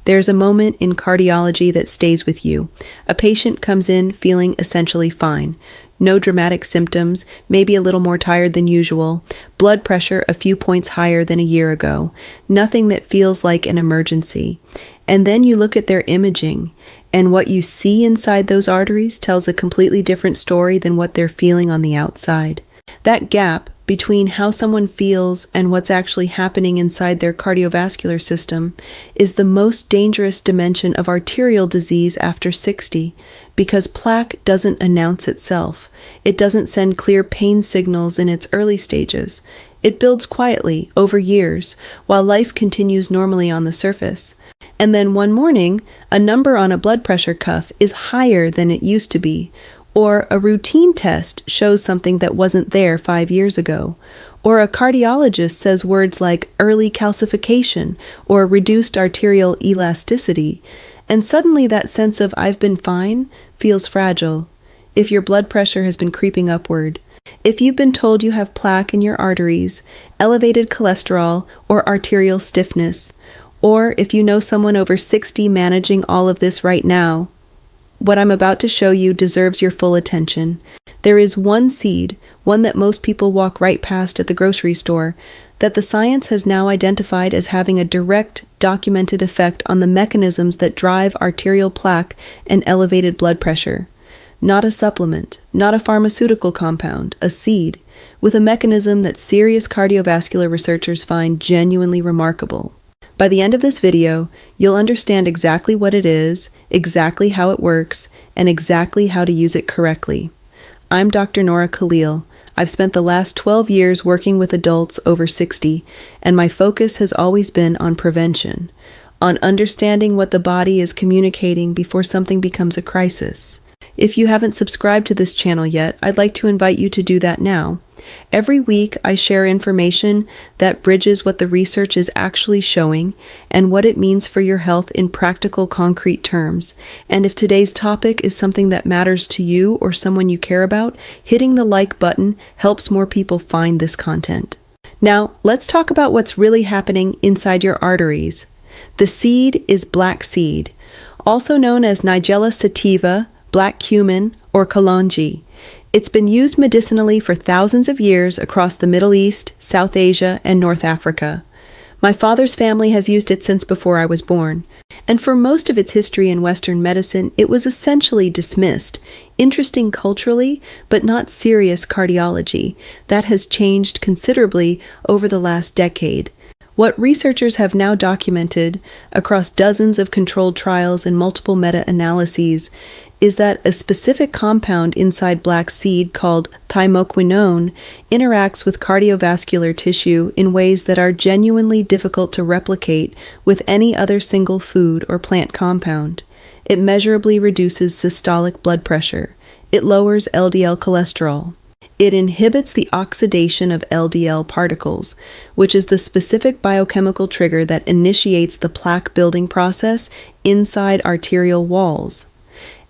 There's a moment in cardiology that stays with you. A patient comes in feeling essentially fine. No dramatic symptoms, maybe a little more tired than usual, blood pressure a few points higher than a year ago, nothing that feels like an emergency. And then you look at their imaging, and what you see inside those arteries tells a completely different story than what they're feeling on the outside. That gap between how someone feels and what's actually happening inside their cardiovascular system is the most dangerous dimension of arterial disease after 60, because plaque doesn't announce itself. It doesn't send clear pain signals in its early stages. It builds quietly over years while life continues normally on the surface. And then one morning, a number on a blood pressure cuff is higher than it used to be, or a routine test shows something that wasn't there 5 years ago, or a cardiologist says words like early calcification or reduced arterial elasticity, and suddenly that sense of "I've been fine" feels fragile. If your blood pressure has been creeping upward, if you've been told you have plaque in your arteries, elevated cholesterol, or arterial stiffness, or if you know someone over 60 managing all of this right now, what I'm about to show you deserves your full attention. There is one seed, one that most people walk right past at the grocery store, that the science has now identified as having a direct, documented effect on the mechanisms that drive arterial plaque and elevated blood pressure. Not a supplement, not a pharmaceutical compound, a seed, with a mechanism that serious cardiovascular researchers find genuinely remarkable. By the end of this video, you'll understand exactly what it is, exactly how it works, and exactly how to use it correctly. I'm Dr. Nora Khalil. I've spent the last 12 years working with adults over 60, and my focus has always been on prevention, on understanding what the body is communicating before something becomes a crisis. If you haven't subscribed to this channel yet, I'd like to invite you to do that now. Every week, I share information that bridges what the research is actually showing and what it means for your health in practical, concrete terms. And if today's topic is something that matters to you or someone you care about, hitting the like button helps more people find this content. Now, let's talk about what's really happening inside your arteries. The seed is black seed, also known as Nigella sativa, black cumin, or kalonji. It's been used medicinally for thousands of years across the Middle East, South Asia, and North Africa. My father's family has used it since before I was born, and for most of its history in Western medicine, it was essentially dismissed. Interesting culturally, but not serious cardiology. That has changed considerably over the last decade. What researchers have now documented across dozens of controlled trials and multiple meta-analyses is that a specific compound inside black seed called thymoquinone interacts with cardiovascular tissue in ways that are genuinely difficult to replicate with any other single food or plant compound. It measurably reduces systolic blood pressure. It lowers LDL cholesterol. It inhibits the oxidation of LDL particles, which is the specific biochemical trigger that initiates the plaque building process inside arterial walls.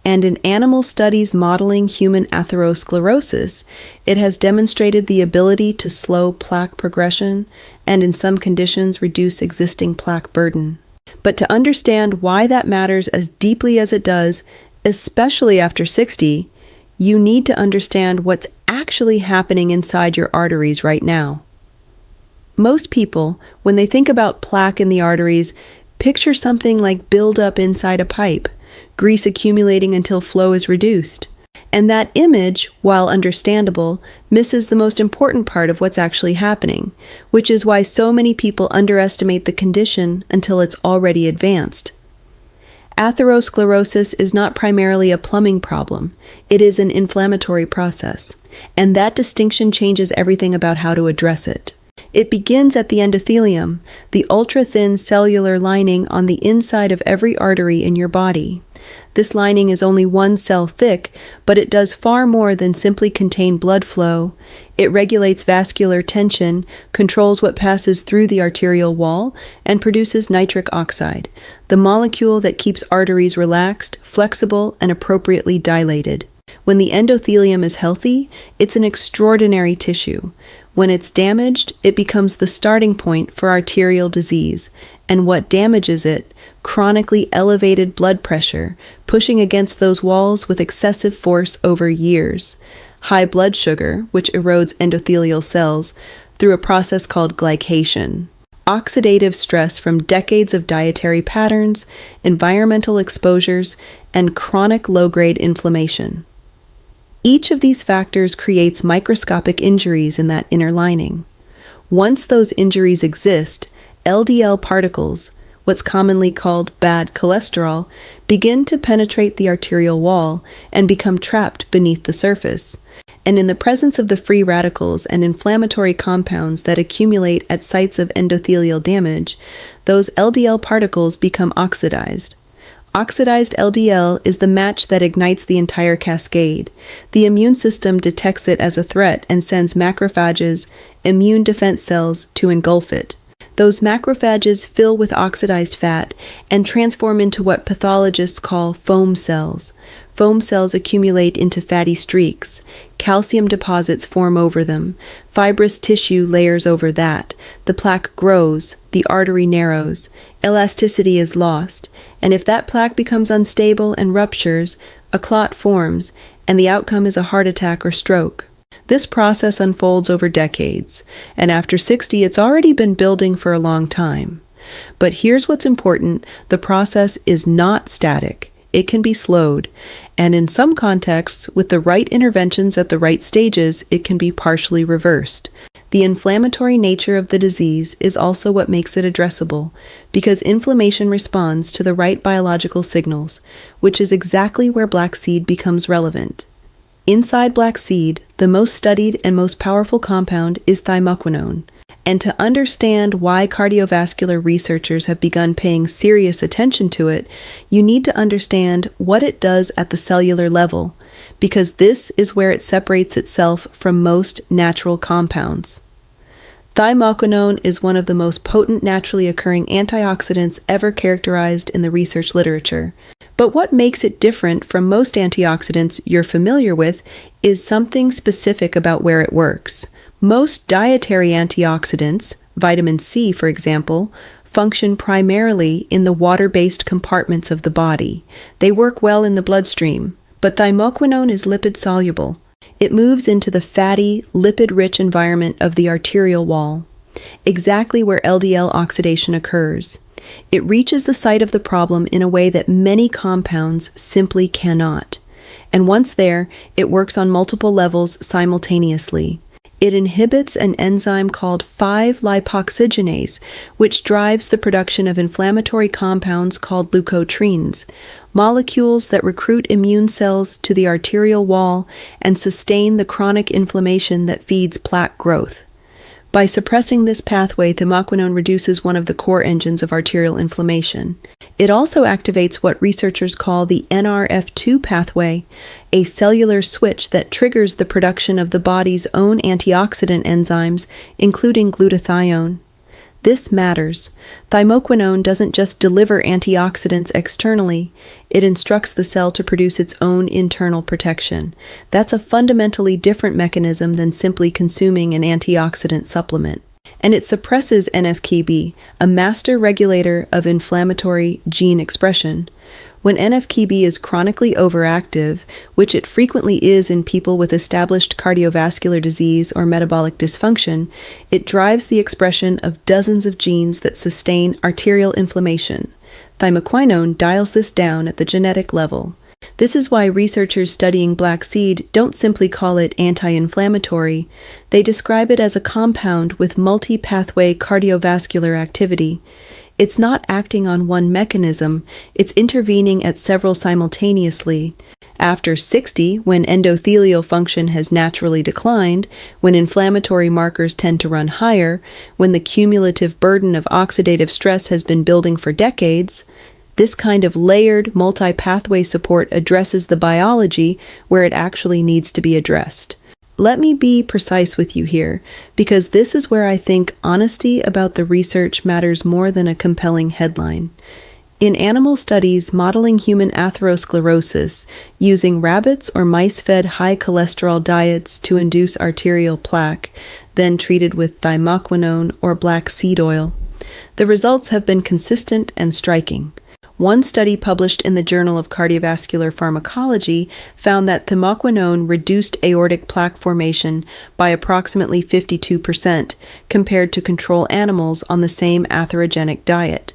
And in animal studies modeling human atherosclerosis, it has demonstrated the ability to slow plaque progression and in some conditions reduce existing plaque burden. But to understand why that matters as deeply as it does, especially after 60, you need to understand what's actually happening inside your arteries right now. Most people, when they think about plaque in the arteries, picture something like buildup inside a pipe, grease accumulating until flow is reduced. And that image, while understandable, misses the most important part of what's actually happening, which is why so many people underestimate the condition until it's already advanced. Atherosclerosis is not primarily a plumbing problem. It is an inflammatory process, and that distinction changes everything about how to address it. It begins at the endothelium, the ultra-thin cellular lining on the inside of every artery in your body. This lining is only 1 cell thick, but it does far more than simply contain blood flow. It regulates vascular tension, controls what passes through the arterial wall, and produces nitric oxide, the molecule that keeps arteries relaxed, flexible, and appropriately dilated. When the endothelium is healthy, it's an extraordinary tissue. When it's damaged, it becomes the starting point for arterial disease, and what damages it chronically elevated blood pressure, pushing against those walls with excessive force over years, high blood sugar, which erodes endothelial cells through a process called glycation, oxidative stress from decades of dietary patterns, environmental exposures, and chronic low-grade inflammation. Each of these factors creates microscopic injuries in that inner lining. Once those injuries exist, LDL particles, what's commonly called bad cholesterol, begin to penetrate the arterial wall and become trapped beneath the surface. And in the presence of the free radicals and inflammatory compounds that accumulate at sites of endothelial damage, those LDL particles become oxidized. Oxidized LDL is the match that ignites the entire cascade. The immune system detects it as a threat and sends macrophages, immune defense cells, to engulf it. Those macrophages fill with oxidized fat and transform into what pathologists call foam cells. Foam cells accumulate into fatty streaks. Calcium deposits form over them. Fibrous tissue layers over that. The plaque grows. The artery narrows. Elasticity is lost. And if that plaque becomes unstable and ruptures, a clot forms, and the outcome is a heart attack or stroke. This process unfolds over decades, and after 60, it's already been building for a long time. But here's what's important: the process is not static. It can be slowed, and in some contexts, with the right interventions at the right stages, it can be partially reversed. The inflammatory nature of the disease is also what makes it addressable, because inflammation responds to the right biological signals, which is exactly where black seed becomes relevant. Inside black seed, the most studied and most powerful compound is thymoquinone. And to understand why cardiovascular researchers have begun paying serious attention to it, you need to understand what it does at the cellular level, because this is where it separates itself from most natural compounds. Thymoquinone is one of the most potent naturally occurring antioxidants ever characterized in the research literature. But what makes it different from most antioxidants you're familiar with is something specific about where it works. Most dietary antioxidants, vitamin C for example, function primarily in the water-based compartments of the body. They work well in the bloodstream, but thymoquinone is lipid-soluble. It moves into the fatty, lipid-rich environment of the arterial wall, exactly where LDL oxidation occurs. It reaches the site of the problem in a way that many compounds simply cannot. And once there, it works on multiple levels simultaneously. It inhibits an enzyme called 5-lipoxygenase, which drives the production of inflammatory compounds called leukotrienes, molecules that recruit immune cells to the arterial wall and sustain the chronic inflammation that feeds plaque growth. By suppressing this pathway, thymoquinone reduces one of the core engines of arterial inflammation. It also activates what researchers call the NRF2 pathway, a cellular switch that triggers the production of the body's own antioxidant enzymes, including glutathione. This matters. Thymoquinone doesn't just deliver antioxidants externally, it instructs the cell to produce its own internal protection. That's a fundamentally different mechanism than simply consuming an antioxidant supplement. And it suppresses NF-κB, a master regulator of inflammatory gene expression. When NF-κB is chronically overactive, which it frequently is in people with established cardiovascular disease or metabolic dysfunction, it drives the expression of dozens of genes that sustain arterial inflammation. Thymoquinone dials this down at the genetic level. This is why researchers studying black seed don't simply call it anti-inflammatory. They describe it as a compound with multi-pathway cardiovascular activity. It's not acting on one mechanism, it's intervening at several simultaneously. After 60, when endothelial function has naturally declined, when inflammatory markers tend to run higher, when the cumulative burden of oxidative stress has been building for decades, this kind of layered multi-pathway support addresses the biology where it actually needs to be addressed. Let me be precise with you here, because this is where I think honesty about the research matters more than a compelling headline. In animal studies modeling human atherosclerosis, using rabbits or mice-fed high-cholesterol diets to induce arterial plaque, then treated with thymoquinone or black seed oil, the results have been consistent and striking. One study published in the Journal of Cardiovascular Pharmacology found that thymoquinone reduced aortic plaque formation by approximately 52% compared to control animals on the same atherogenic diet.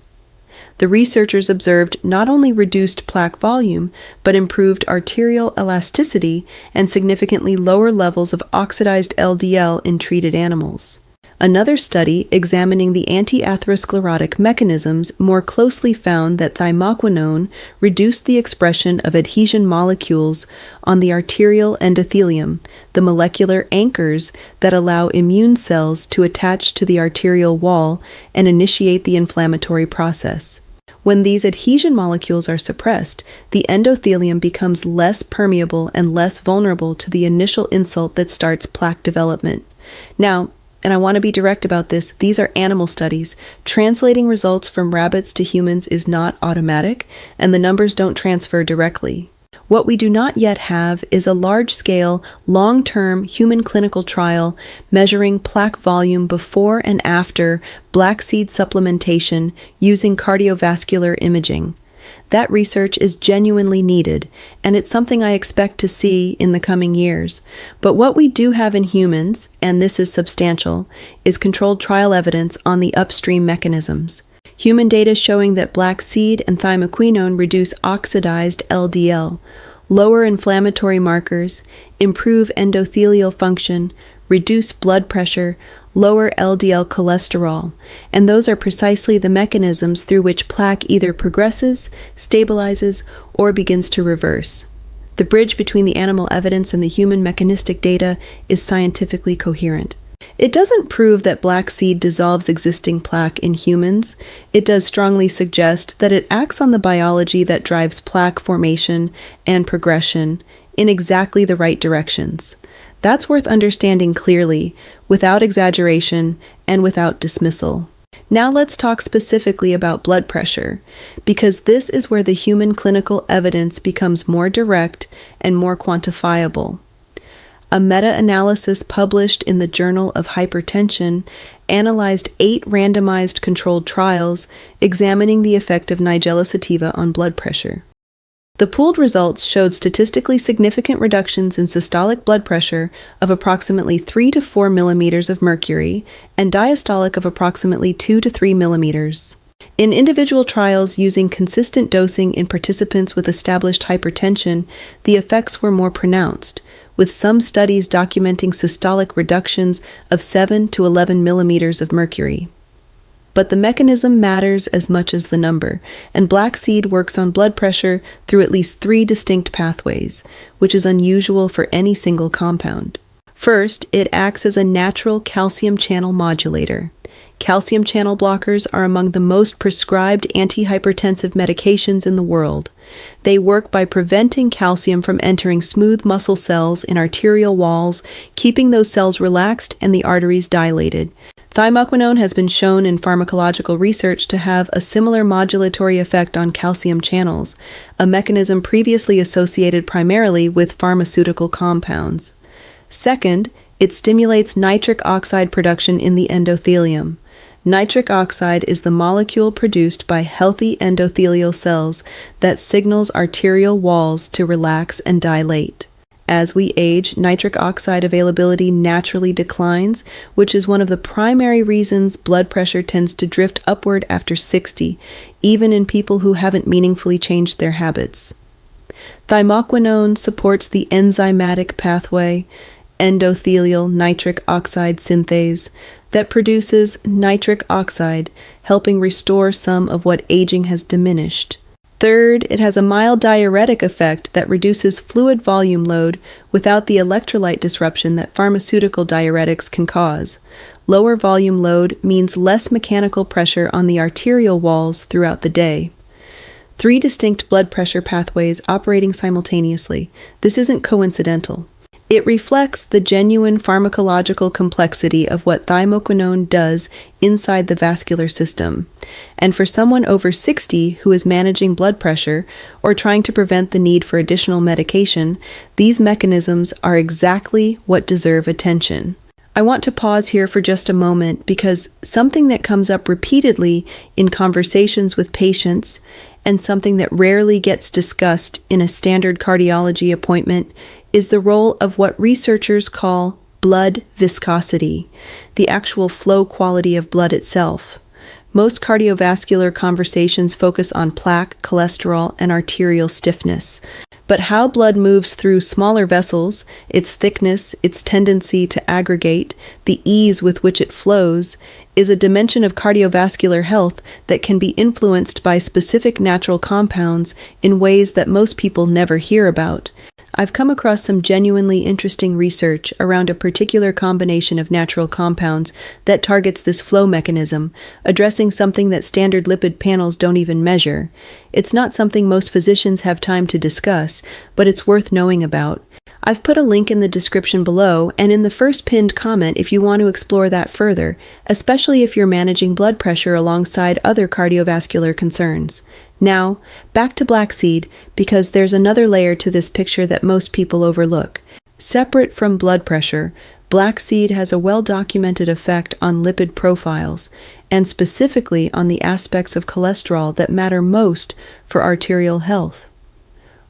The researchers observed not only reduced plaque volume, but improved arterial elasticity and significantly lower levels of oxidized LDL in treated animals. Another study examining the anti-atherosclerotic mechanisms more closely found that thymoquinone reduced the expression of adhesion molecules on the arterial endothelium, the molecular anchors that allow immune cells to attach to the arterial wall and initiate the inflammatory process. When these adhesion molecules are suppressed, the endothelium becomes less permeable and less vulnerable to the initial insult that starts plaque development. Now, and I want to be direct about this, these are animal studies. Translating results from rabbits to humans is not automatic, and the numbers don't transfer directly. What we do not yet have is a large-scale, long-term human clinical trial measuring plaque volume before and after black seed supplementation using cardiovascular imaging. That research is genuinely needed, and it's something I expect to see in the coming years. But what we do have in humans, and this is substantial, is controlled trial evidence on the upstream mechanisms. Human data showing that black seed and thymoquinone reduce oxidized LDL, lower inflammatory markers, improve endothelial function, reduce blood pressure, lower LDL cholesterol, and those are precisely the mechanisms through which plaque either progresses, stabilizes, or begins to reverse. The bridge between the animal evidence and the human mechanistic data is scientifically coherent. It doesn't prove that black seed dissolves existing plaque in humans. It does strongly suggest that it acts on the biology that drives plaque formation and progression in exactly the right directions. That's worth understanding clearly, without exaggeration, and without dismissal. Now let's talk specifically about blood pressure, because this is where the human clinical evidence becomes more direct and more quantifiable. A meta-analysis published in the Journal of Hypertension analyzed 8 randomized controlled trials examining the effect of Nigella sativa on blood pressure. The pooled results showed statistically significant reductions in systolic blood pressure of approximately 3 to 4 millimeters of mercury and diastolic of approximately 2 to 3 millimeters. In individual trials using consistent dosing in participants with established hypertension, the effects were more pronounced, with some studies documenting systolic reductions of 7 to 11 millimeters of mercury. But the mechanism matters as much as the number, and black seed works on blood pressure through at least 3 distinct pathways, which is unusual for any single compound. First, it acts as a natural calcium channel modulator. Calcium channel blockers are among the most prescribed antihypertensive medications in the world. They work by preventing calcium from entering smooth muscle cells in arterial walls, keeping those cells relaxed and the arteries dilated. Thymoquinone has been shown in pharmacological research to have a similar modulatory effect on calcium channels, a mechanism previously associated primarily with pharmaceutical compounds. Second, it stimulates nitric oxide production in the endothelium. Nitric oxide is the molecule produced by healthy endothelial cells that signals arterial walls to relax and dilate. As we age, nitric oxide availability naturally declines, which is one of the primary reasons blood pressure tends to drift upward after 60, even in people who haven't meaningfully changed their habits. Thymoquinone supports the enzymatic pathway, endothelial nitric oxide synthase, that produces nitric oxide, helping restore some of what aging has diminished. Third, it has a mild diuretic effect that reduces fluid volume load without the electrolyte disruption that pharmaceutical diuretics can cause. Lower volume load means less mechanical pressure on the arterial walls throughout the day. 3 distinct blood pressure pathways operating simultaneously. This isn't coincidental. It reflects the genuine pharmacological complexity of what thymoquinone does inside the vascular system. And for someone over 60 who is managing blood pressure or trying to prevent the need for additional medication, these mechanisms are exactly what deserve attention. I want to pause here for just a moment because something that comes up repeatedly in conversations with patients and something that rarely gets discussed in a standard cardiology appointment, is the role of what researchers call blood viscosity, the actual flow quality of blood itself. Most cardiovascular conversations focus on plaque, cholesterol, and arterial stiffness. But how blood moves through smaller vessels, its thickness, its tendency to aggregate, the ease with which it flows, is a dimension of cardiovascular health that can be influenced by specific natural compounds in ways that most people never hear about. I've come across some genuinely interesting research around a particular combination of natural compounds that targets this flow mechanism, addressing something that standard lipid panels don't even measure. It's not something most physicians have time to discuss, but it's worth knowing about. I've put a link in the description below and in the first pinned comment if you want to explore that further, especially if you're managing blood pressure alongside other cardiovascular concerns. Now, back to black seed, because there's another layer to this picture that most people overlook. Separate from blood pressure, black seed has a well-documented effect on lipid profiles, and specifically on the aspects of cholesterol that matter most for arterial health.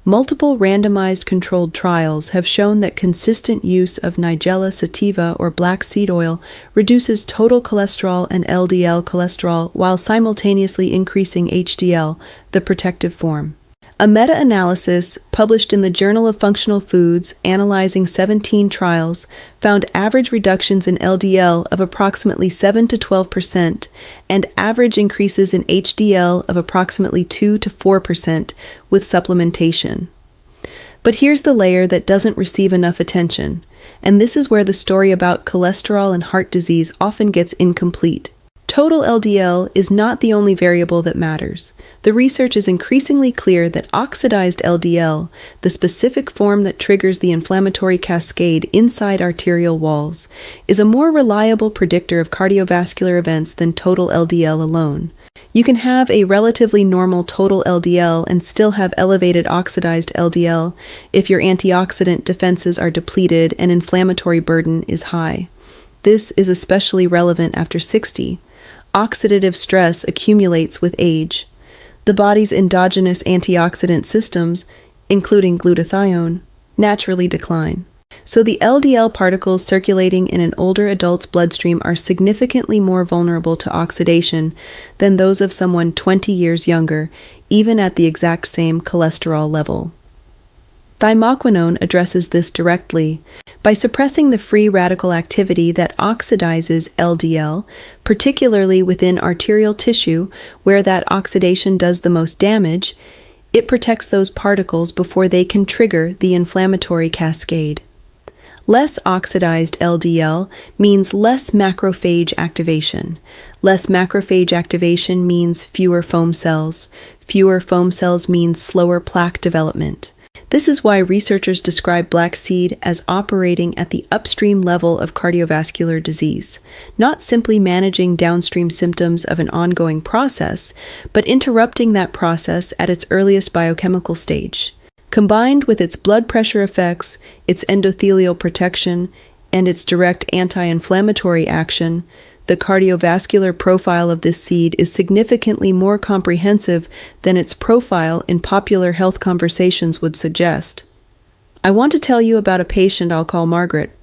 Multiple randomized controlled trials have shown that consistent use of Nigella sativa or black seed oil reduces total cholesterol and LDL cholesterol while simultaneously increasing HDL, the protective form. A meta-analysis published in the Journal of Functional Foods analyzing 17 trials found average reductions in LDL of approximately 7 to 12% and average increases in HDL of approximately 2 to 4% with supplementation. But here's the layer that doesn't receive enough attention, and this is where the story about cholesterol and heart disease often gets incomplete. Total LDL is not the only variable that matters. The research is increasingly clear that oxidized LDL, the specific form that triggers the inflammatory cascade inside arterial walls, is a more reliable predictor of cardiovascular events than total LDL alone. You can have a relatively normal total LDL and still have elevated oxidized LDL if your antioxidant defenses are depleted and inflammatory burden is high. This is especially relevant after 60. Oxidative stress accumulates with age. The body's endogenous antioxidant systems, including glutathione, naturally decline. So the LDL particles circulating in an older adult's bloodstream are significantly more vulnerable to oxidation than those of someone 20 years younger, even at the exact same cholesterol level. Thymoquinone addresses this directly. By suppressing the free radical activity that oxidizes LDL, particularly within arterial tissue where that oxidation does the most damage, it protects those particles before they can trigger the inflammatory cascade. Less oxidized LDL means less macrophage activation. Less macrophage activation means fewer foam cells. Fewer foam cells means slower plaque development. This is why researchers describe black seed as operating at the upstream level of cardiovascular disease, not simply managing downstream symptoms of an ongoing process, but interrupting that process at its earliest biochemical stage. Combined with its blood pressure effects, its endothelial protection, and its direct anti-inflammatory action, the cardiovascular profile of this seed is significantly more comprehensive than its profile in popular health conversations would suggest. I want to tell you about a patient I'll call Margaret.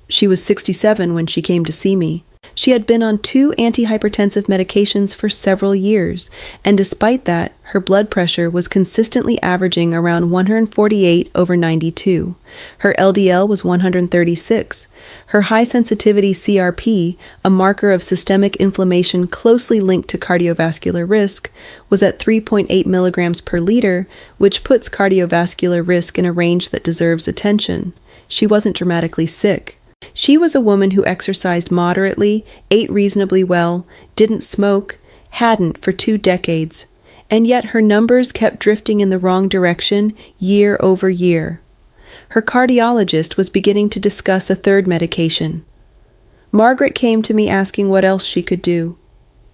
She was 67 when she came to see me. She had been on 2 antihypertensive medications for several years, and despite that, her blood pressure was consistently averaging around 148/92. Her LDL was 136. Her high-sensitivity CRP, a marker of systemic inflammation closely linked to cardiovascular risk, was at 3.8 milligrams per liter, which puts cardiovascular risk in a range that deserves attention. She wasn't dramatically sick. She was a woman who exercised moderately, ate reasonably well, didn't smoke, hadn't for 2 decades, and yet her numbers kept drifting in the wrong direction year over year. Her cardiologist was beginning to discuss a 3rd medication. Margaret came to me asking what else she could do.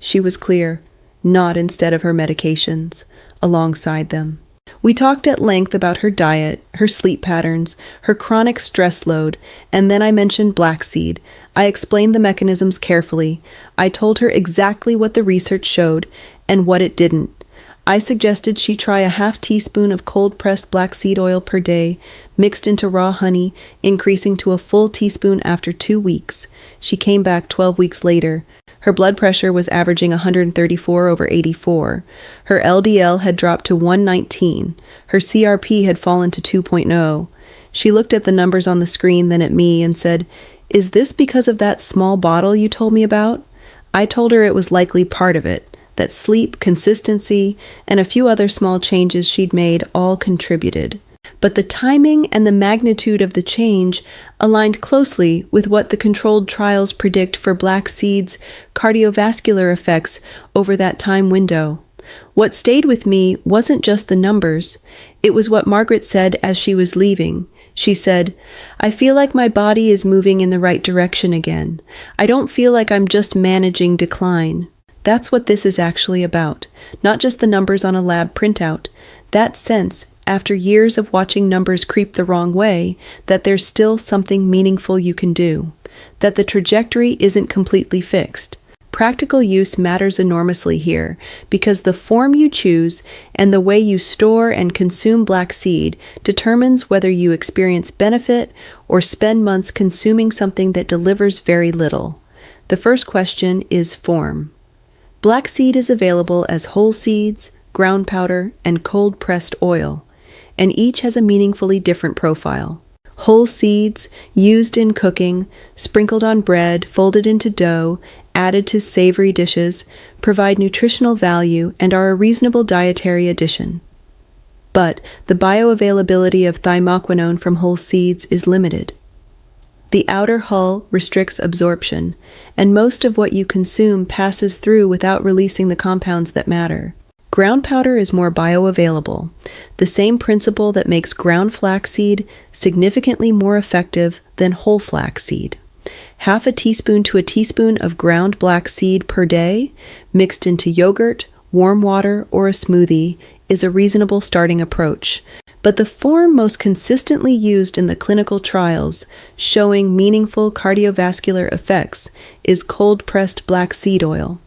She was clear, not instead of her medications, alongside them. We talked at length about her diet, her sleep patterns, her chronic stress load, and then I mentioned black seed. I explained the mechanisms carefully. I told her exactly what the research showed and what it didn't. I suggested she try a half teaspoon of cold-pressed black seed oil per day, mixed into raw honey, increasing to a full teaspoon after 2 weeks. She came back 12 weeks later. Her blood pressure was averaging 134/84. Her LDL had dropped to 119. Her CRP had fallen to 2.0. She looked at the numbers on the screen, then at me, and said, "Is this because of that small bottle you told me about?" I told her it was likely part of it, that sleep, consistency, and a few other small changes she'd made all contributed. But the timing and the magnitude of the change aligned closely with what the controlled trials predict for black seeds' cardiovascular effects over that time window. What stayed with me wasn't just the numbers. It was what Margaret said as she was leaving. She said, "I feel like my body is moving in the right direction again. I don't feel like I'm just managing decline." That's what this is actually about, not just the numbers on a lab printout. That sense, after years of watching numbers creep the wrong way, that there's still something meaningful you can do, that the trajectory isn't completely fixed. Practical use matters enormously here because the form you choose and the way you store and consume black seed determines whether you experience benefit or spend months consuming something that delivers very little. The first question is form. Black seed is available as whole seeds, ground powder, and cold-pressed oil, and each has a meaningfully different profile. Whole seeds, used in cooking, sprinkled on bread, folded into dough, added to savory dishes, provide nutritional value and are a reasonable dietary addition. But the bioavailability of thymoquinone from whole seeds is limited. The outer hull restricts absorption, and most of what you consume passes through without releasing the compounds that matter. Ground powder is more bioavailable, the same principle that makes ground flaxseed significantly more effective than whole flaxseed. Half a teaspoon to a teaspoon of ground black seed per day, mixed into yogurt, warm water, or a smoothie, is a reasonable starting approach. But the form most consistently used in the clinical trials showing meaningful cardiovascular effects is cold-pressed black seed oil.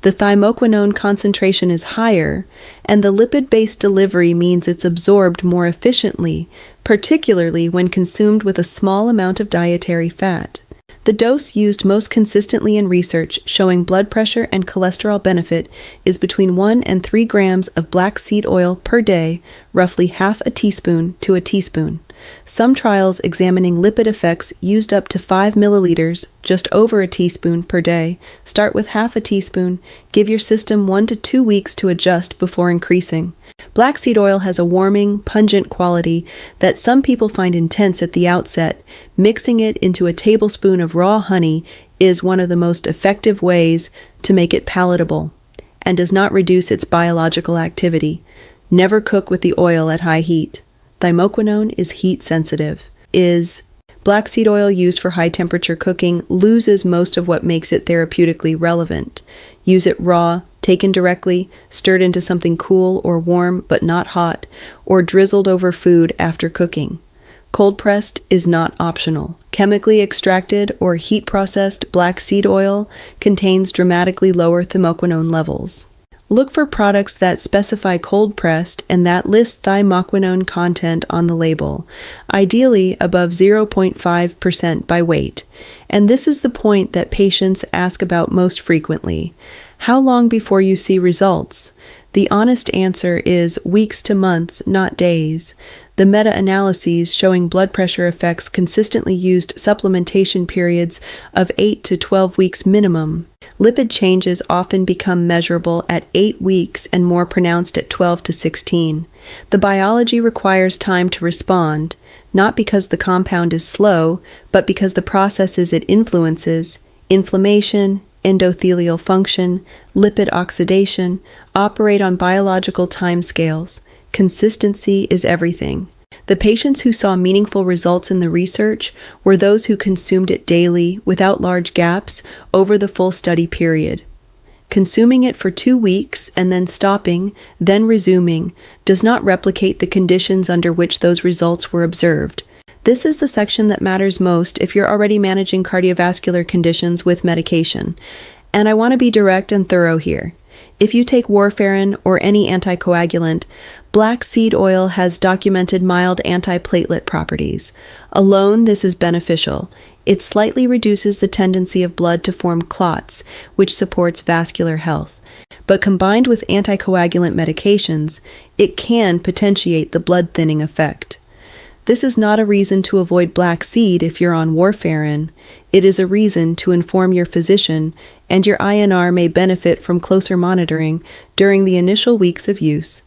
The thymoquinone concentration is higher, and the lipid-based delivery means it's absorbed more efficiently, particularly when consumed with a small amount of dietary fat. The dose used most consistently in research showing blood pressure and cholesterol benefit is between 1 and 3 grams of black seed oil per day, roughly half a teaspoon to a teaspoon. Some trials examining lipid effects used up to 5 milliliters, just over a teaspoon per day. Start with half a teaspoon. Give your system 1 to 2 weeks to adjust before increasing. Black seed oil has a warming, pungent quality that some people find intense at the outset. Mixing it into a tablespoon of raw honey is one of the most effective ways to make it palatable and does not reduce its biological activity. Never cook with the oil at high heat. Thymoquinone is heat sensitive. Black seed oil used for high temperature cooking loses most of what makes it therapeutically relevant. Use it raw, taken directly, stirred into something cool or warm but not hot, or drizzled over food after cooking. Cold pressed is not optional. Chemically extracted or heat processed black seed oil contains dramatically lower thymoquinone levels. Look for products that specify cold pressed and that list thymoquinone content on the label, ideally above 0.5% by weight. And this is the point that patients ask about most frequently. How long before you see results? The honest answer is weeks to months, not days. The meta-analyses showing blood pressure effects consistently used supplementation periods of 8 to 12 weeks minimum. Lipid changes often become measurable at 8 weeks and more pronounced at 12 to 16. The biology requires time to respond, not because the compound is slow, but because the processes it influences, inflammation, endothelial function, lipid oxidation, operate on biological timescales. Consistency is everything. The patients who saw meaningful results in the research were those who consumed it daily without large gaps over the full study period. Consuming it for 2 weeks and then stopping, then resuming, does not replicate the conditions under which those results were observed. This is the section that matters most if you're already managing cardiovascular conditions with medication. And I want to be direct and thorough here. If you take warfarin or any anticoagulant, black seed oil has documented mild antiplatelet properties. Alone, this is beneficial. It slightly reduces the tendency of blood to form clots, which supports vascular health. But combined with anticoagulant medications, it can potentiate the blood thinning effect. This is not a reason to avoid black seed if you're on warfarin. It is a reason to inform your physician, and your INR may benefit from closer monitoring during the initial weeks of use.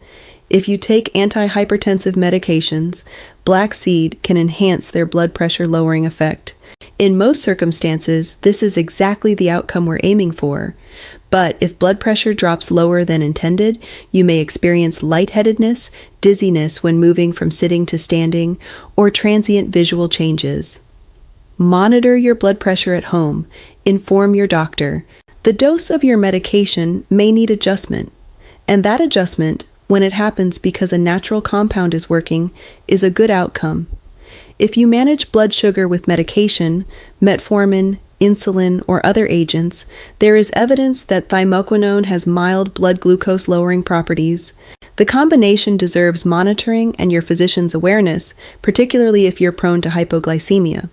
If you take antihypertensive medications, black seed can enhance their blood pressure lowering effect. In most circumstances, this is exactly the outcome we're aiming for. But if blood pressure drops lower than intended, you may experience lightheadedness, dizziness when moving from sitting to standing, or transient visual changes. Monitor your blood pressure at home. Inform your doctor. The dose of your medication may need adjustment, and that adjustment, when it happens because a natural compound is working, is a good outcome. If you manage blood sugar with medication, metformin, insulin, or other agents, there is evidence that thymoquinone has mild blood glucose lowering properties. The combination deserves monitoring and your physician's awareness, particularly if you're prone to hypoglycemia.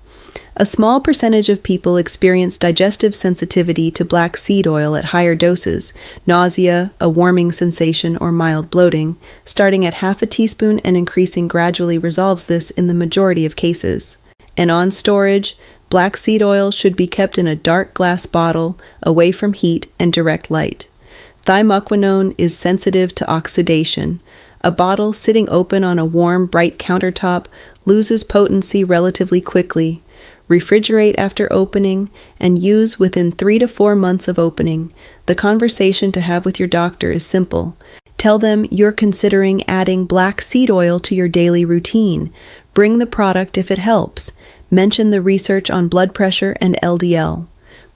A small percentage of people experience digestive sensitivity to black seed oil at higher doses, nausea, a warming sensation, or mild bloating. Starting at half a teaspoon and increasing gradually resolves this in the majority of cases. And on storage, black seed oil should be kept in a dark glass bottle, away from heat and direct light. Thymoquinone is sensitive to oxidation. A bottle sitting open on a warm, bright countertop loses potency relatively quickly. Refrigerate after opening, and use within 3 to 4 months of opening. The conversation to have with your doctor is simple. Tell them you're considering adding black seed oil to your daily routine. Bring the product if it helps. Mention the research on blood pressure and LDL.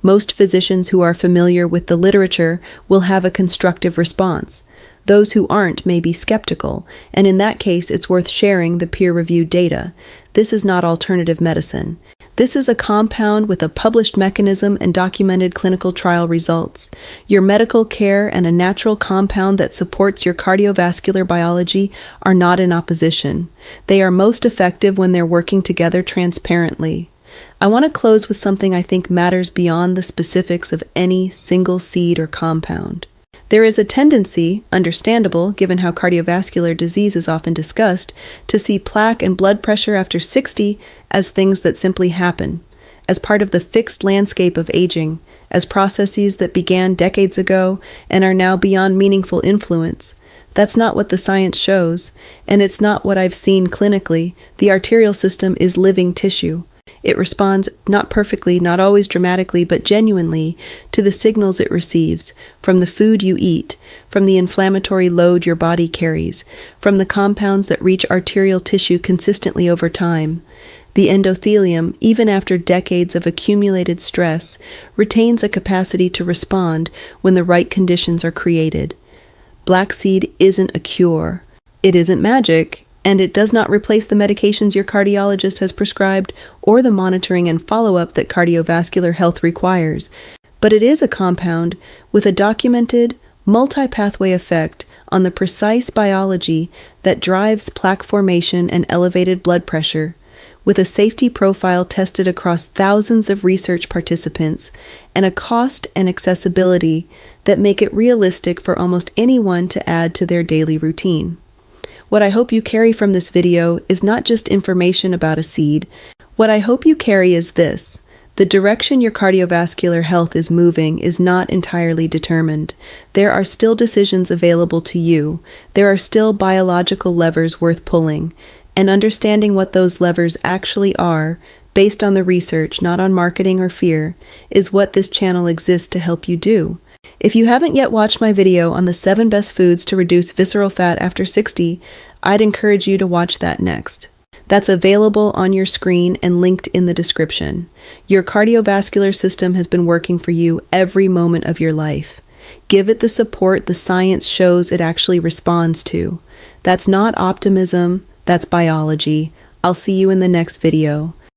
Most physicians who are familiar with the literature will have a constructive response. Those who aren't may be skeptical, and in that case it's worth sharing the peer-reviewed data. This is not alternative medicine. This is a compound with a published mechanism and documented clinical trial results. Your medical care and a natural compound that supports your cardiovascular biology are not in opposition. They are most effective when they're working together transparently. I want to close with something I think matters beyond the specifics of any single seed or compound. There is a tendency, understandable given how cardiovascular disease is often discussed, to see plaque and blood pressure after 60 as things that simply happen, as part of the fixed landscape of aging, as processes that began decades ago and are now beyond meaningful influence. That's not what the science shows, and it's not what I've seen clinically. The arterial system is living tissue. It responds not perfectly, not always dramatically, but genuinely to the signals it receives from the food you eat, from the inflammatory load your body carries, from the compounds that reach arterial tissue consistently over time. The endothelium, even after decades of accumulated stress, retains a capacity to respond when the right conditions are created. Black seed isn't a cure. It isn't magic. And it does not replace the medications your cardiologist has prescribed or the monitoring and follow-up that cardiovascular health requires. But it is a compound with a documented, multi-pathway effect on the precise biology that drives plaque formation and elevated blood pressure, with a safety profile tested across thousands of research participants and a cost and accessibility that make it realistic for almost anyone to add to their daily routine. What I hope you carry from this video is not just information about a seed. What I hope you carry is this: the direction your cardiovascular health is moving is not entirely determined. There are still decisions available to you. There are still biological levers worth pulling. And understanding what those levers actually are, based on the research, not on marketing or fear, is what this channel exists to help you do. If you haven't yet watched my video on the 7 best foods to reduce visceral fat after 60, I'd encourage you to watch that next. That's available on your screen and linked in the description. Your cardiovascular system has been working for you every moment of your life. Give it the support the science shows it actually responds to. That's not optimism, that's biology. I'll see you in the next video.